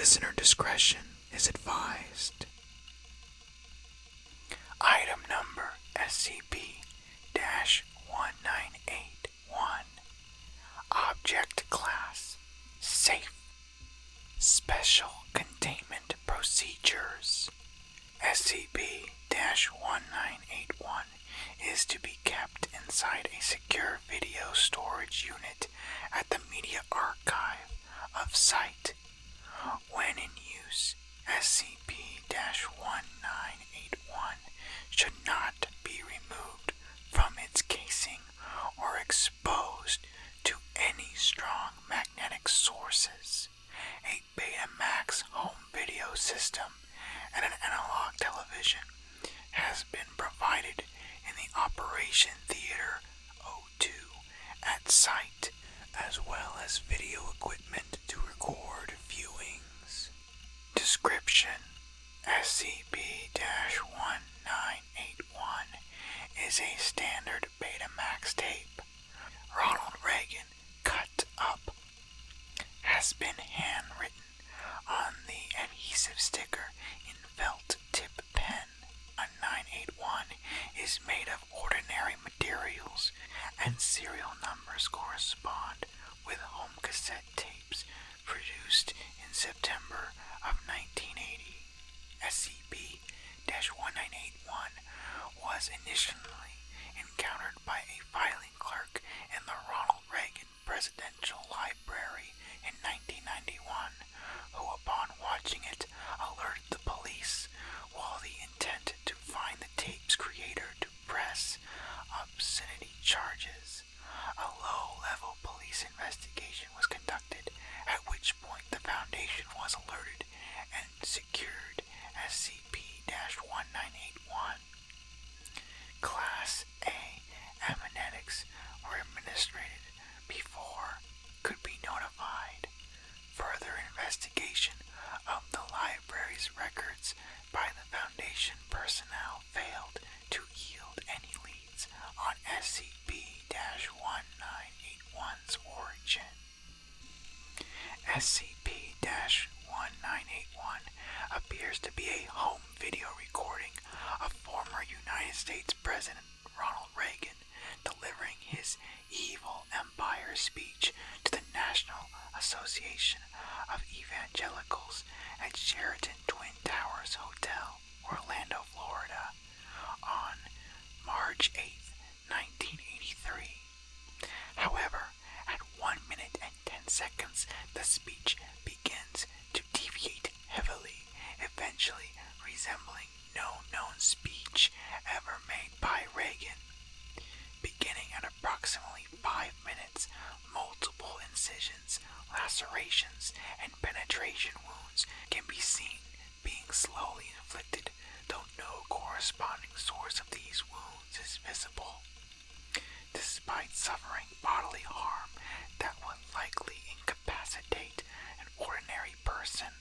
Listener discretion is advised. Item number SCP-1981. Object Class Safe. Special Containment Procedures. SCP-1981 is to be kept inside a secure video storage unit at the Media Archive of Site. When in use, SCP-1981 should not be removed from its casing or exposed to any strong magnetic sources. A Betamax home video system and an analog television has been provided in the Operation Theater O2 at site, as well as video equipment to record viewings. Description: SCP-1981 is a standard Betamax tape. Ronald Regan cut up has been handwritten on the adhesive sticker in felt tip pen. 981 is made of ordinary materials, and serial numbers correspond with home cassette tapes produced in September of 1980. SCP-1981 was initially encountered by a filing clerk in the Ronald Reagan Presidential Library in 1991, who upon watching it alerted the police, while the intent to find the tape's creator to press obscenity charges. A low-level police investigation was conducted, at which point the Foundation was alerted and secured SCP-1981. Class A amnestics were administered before could be notified. Further investigation of the library's records by the Foundation personnel failed to yield any leads on SCP-1981's origin. SCP-1981 appears to be a home video recording of former United States President Ronald Reagan delivering his Evil Empire speech to the National Association of Evangelicals at Sheraton Twin Towers Hotel, Orlando, Florida, on March 8, 1983. However, at 1 minute and 10 seconds, the speech begins to deviate heavily, eventually resembling no known speech ever made by Reagan. Beginning at approximately 5 minutes, multiple incisions, lacerations, and penetration wounds can be seen being slowly inflicted, though no corresponding source of these wounds is visible. Despite suffering bodily harm that would likely incapacitate an ordinary person,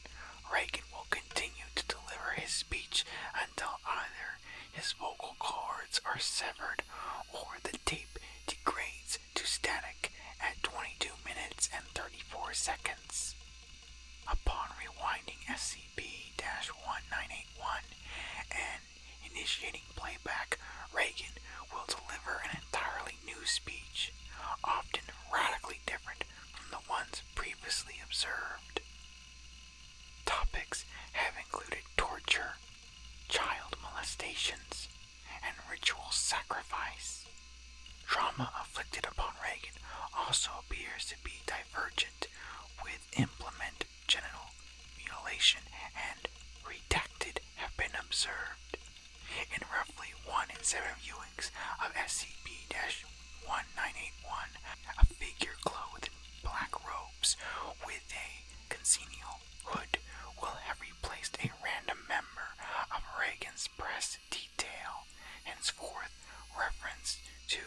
Reagan will continue to deliver his speech until either his vocal cords are severed or the tape degrades to static at 22 minutes and 34 seconds. Upon rewinding SCP-1981 and initiating playback, Reagan will deliver an entirely new speech, often radically different from the ones previously observed. Topics have included torture, child molestations, and ritual sacrifice. Trauma inflicted upon Reagan also appears to be divergent, with implement genital mutilation and redacted have been observed. In roughly 1 in 7 viewings of SCP-1981, a figure clothed in black robes with a congenial hood will have replaced a random member of Reagan's press detail, henceforth referenced to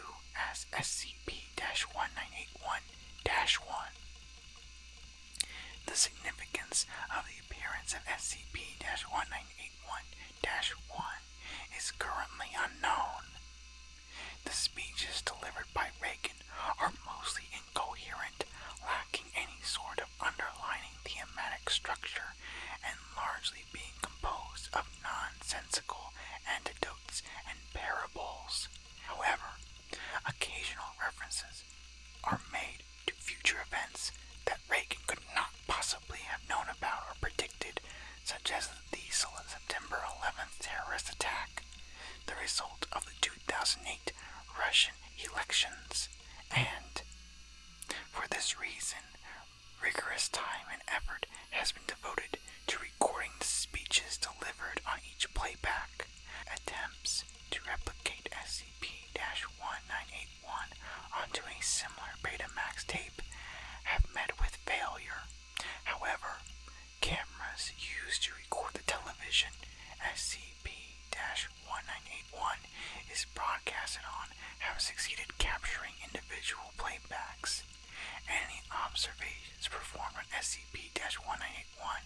as SCP-1981-1. The significance of the appearance of SCP-1981-1 is currently unknown. The speeches delivered by Reagan are mostly incoherent, lacking any sort of underlining thematic structure and largely being composed of nonsensical anecdotes and parables. However, occasional references are made to future events that Regan could not possibly have known about or predicted, such as the September 11th terrorist attack, the result of the 2008 Russian elections, and for this reason, rigorous time and effort has been devoted to recording the speeches delivered on each playback. Attempts to replicate SCP-1981 onto a similar Betamax tape have met with failure. However, cameras used to record the television SCP-1981 is broadcasted on have succeeded capturing individual playbacks. Any observations performed on SCP-1981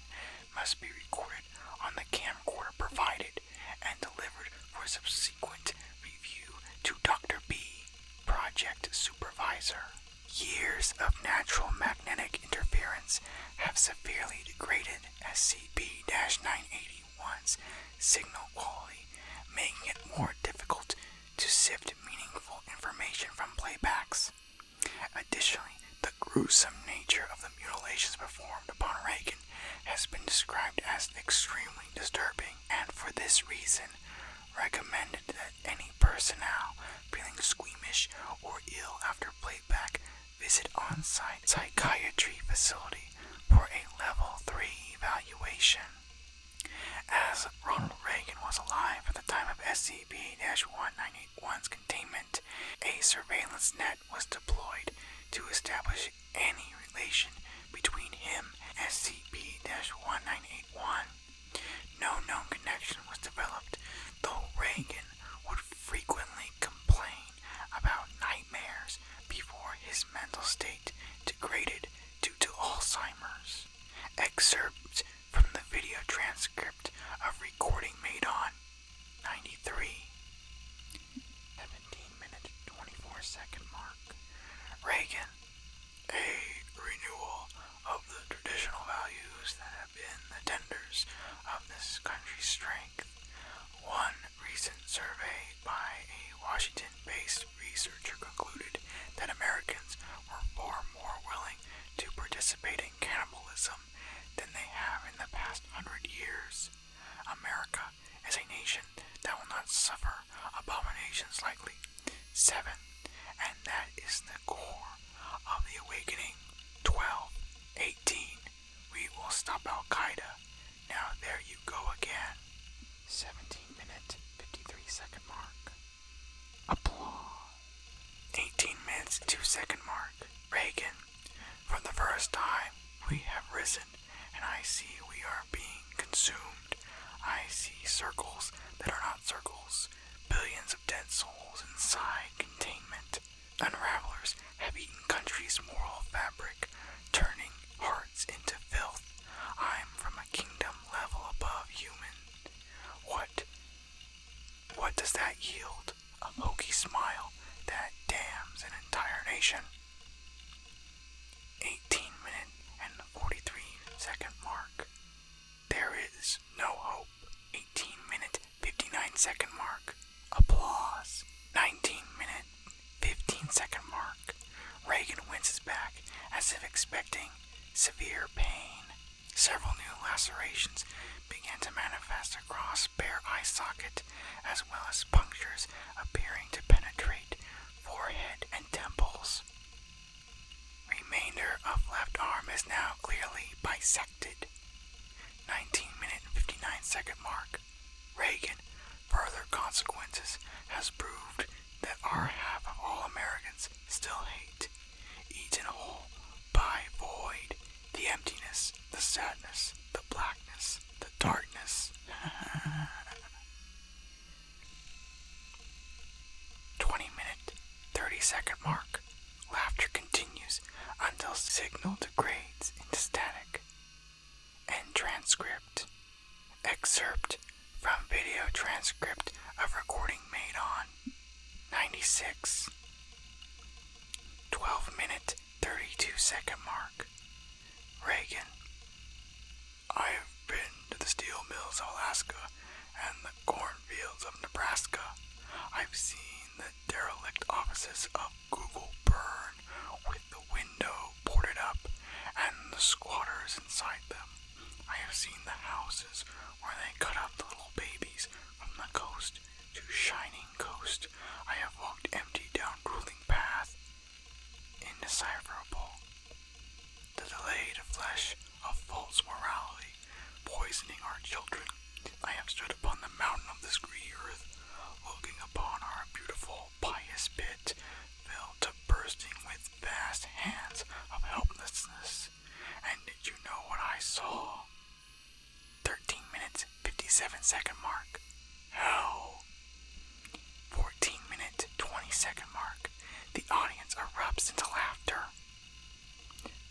must be recorded on the camcorder provided and delivered for subsequent review to Dr. B, project supervisor. Years of natural magnetic interference have severely degraded SCP-981's signal quality, making it more difficult to sift meaningful information from playbacks. Additionally, the gruesome nature of the mutilations performed upon Regan has been described as extremely disturbing, and for this reason, recommended that any personnel feeling squeamish or ill after playback visit on-site psychiatry facility for a level 3 evaluation. As Ronald Regan was alive at the time of SCP-1981's containment, a surveillance net was deployed to establish any relation between him and SCP-1981. No known connection was developed, though Regan would frequently complain about nightmares before his mental state degraded due to Alzheimer's. Excerpts from the video transcript of recording made on 93. 17-minute 24-second mark. Regan, a renewal of the traditional values that have been the tenders of this country's strength. One recent survey by a Washington-based researcher concluded that Americans were far more willing to participate in cannibalism than they have in the past 100 years. America is a nation that will not suffer abominations likely. 7. And that is the core of the awakening. 12. 18. We will stop Al-Qaeda. Now there you go again. 17-minute 53-second mark. Applause. 18 minutes 2-second mark. Regan, for the first time we have risen, and I see we are being consumed. I see circles that are not circles, billions of dead souls inside containment. Unravelers have eaten country's moral fabric, turning hearts into filth. I'm from a kingdom level above human. What does that yield? A hokey smile that damns an entire nation. 18-minute and 43-second mark. There is no hope. 18-minute 59-second mark. Applause. 19-minute 15-second mark. Regan winces back as if expecting severe pain. Several new lacerations began to manifest across bare eye socket, as well as punctures appearing to penetrate forehead and temples. Remainder of left arm is now clearly bisected. 19-minute and 59-second mark. Regan, further consequences, has proved that our half of all Americans still hate, eaten whole by void, the emptiness, the sadness, the blackness, the darkness. 20-minute, 30-second mark. Laughter continues until signal degrades into static. End transcript. Excerpt from video transcript of recording made on 96. 12-minute, 32-second mark. Regan, I have been to the steel mills of Alaska and the cornfields of Nebraska. I've seen the derelict offices of Google burn with the window boarded up and the squatters inside them. I have seen the houses where they cut up the little babies from the coast to shining coast. I have walked empty down grueling path, indecipherable. The delayed flesh of false morality, poisoning our children. I have stood upon the mountain of this greedy earth, looking upon our beautiful, pious pit, filled to bursting with vast hands of helplessness. And did you know what I saw? 13 minutes, 57-second mark. Hell. 14-minute, 20-second mark. The audience erupts into laughter.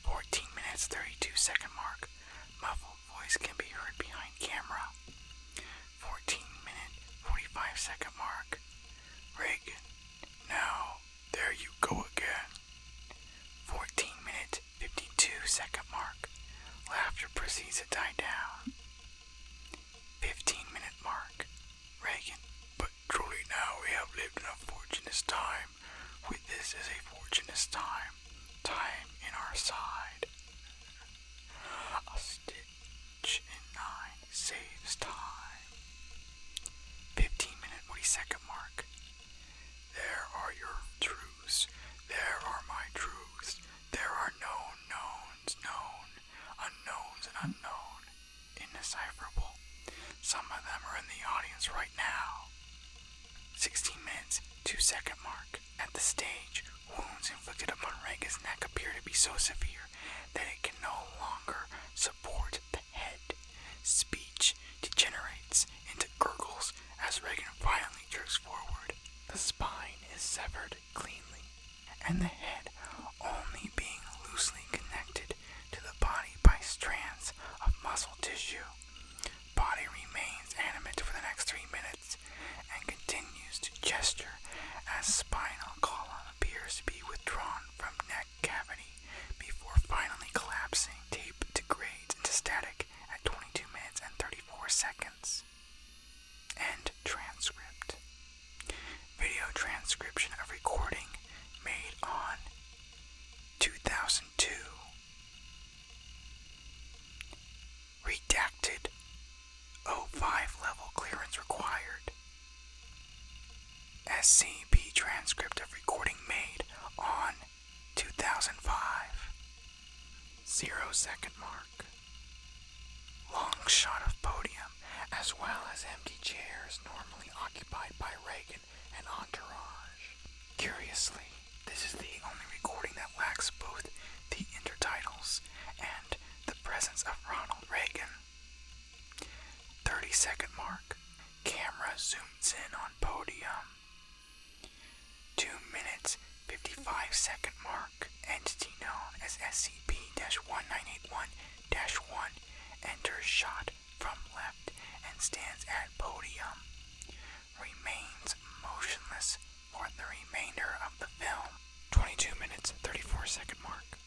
14 minutes, 32-second mark. Muffled voice can be heard behind camera. 14-minute, 45-second mark. Regan, now, there you go again. 14-minute, 52-second mark. Laughter proceeds to die down. 15-minute mark. Regan, but truly now we have lived in a fortunate time. With this is a fortunate time. Time in our side. A stitch in 9 saves time. 15-minute, 40-second mark. There are your truths. There are my truths. There are known knowns, known, unknowns, and unknown. Indecipherable. Some of them are in the audience right now. 16 minutes, 2-second mark. At the stage, wounds inflicted upon Regan's neck appear to be so severe that it can no longer support the head. Speech degenerates into gurgles as Regan violently jerks forward. The spine is severed cleanly, and the head only being loosely connected to the body by strands of muscle tissue. Body remains animate for the next 3 minutes and continues to gesture as spinal column appears to be withdrawn from neck cavity before finally collapsing. Tape degrades into static at 22 minutes and 34 seconds. End transcript. Video transcription of recording made on 2002. Redacted. 05 level clearance required. SCP transcript of recording made on 2005. 0-second mark. Long shot of podium, as well as empty chairs normally occupied by Regan and entourage. Curiously, this is the only recording that lacks both the intertitles and the presence of Ronald Regan. 30-second mark. Camera zooms in on podium. 2 minutes, 55-second mark. Entity known as SCP-1981-1 enters shot from left and stands at podium. Remains motionless for the remainder of the film. 22 minutes, 34-second mark.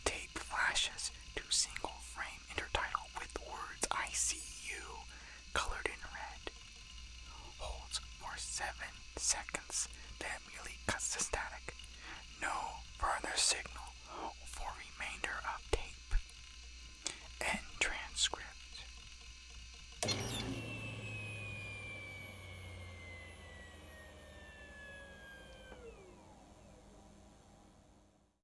Tape flashes to single frame intertitle with words I see you colored in red. Holds for 7 seconds, then immediately cuts to static. No further signal